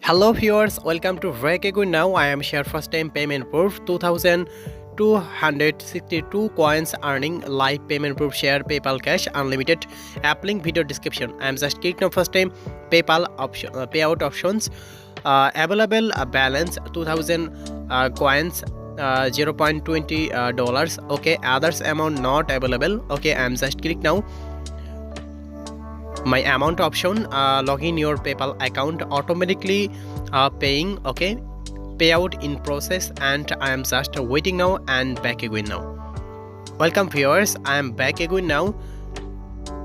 Hello viewers, welcome to Break Again. Now I am share first time payment proof 2262 coins earning live payment proof share PayPal cash unlimited app link video description. I am just click now first time PayPal option payout options available balance 2000 coins 0.20 dollars. Okay, others amount not available. Okay, I am just click now my amount option, log in your PayPal account, automatically paying. Okay, payout in process, and I am just waiting now and back again now. Welcome viewers, I am back again now.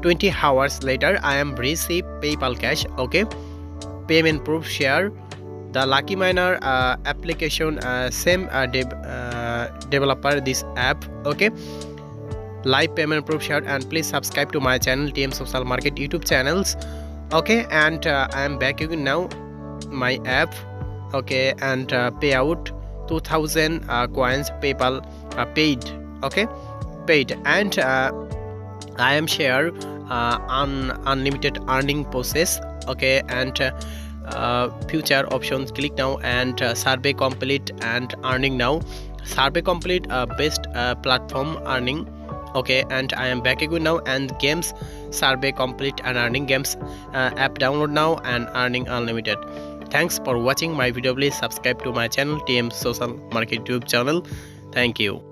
20 hours later I am receive PayPal cash. Okay, payment proof share the lucky miner application, same developer this app. Okay, live payment proof share, and please subscribe to my channel TM Social Market YouTube channels. Okay, and I am back again now my app. Okay, and payout 2000 coins PayPal paid. Okay, paid, and I am share unlimited earning process. Okay, and future options click now, and survey complete and earning now. Survey complete best platform earning. Okay, and I am back again now, and games survey complete and earning games app download now and earning unlimited. Thanks for watching my video. Please subscribe to my channel TM Social Market YouTube channel. Thank you.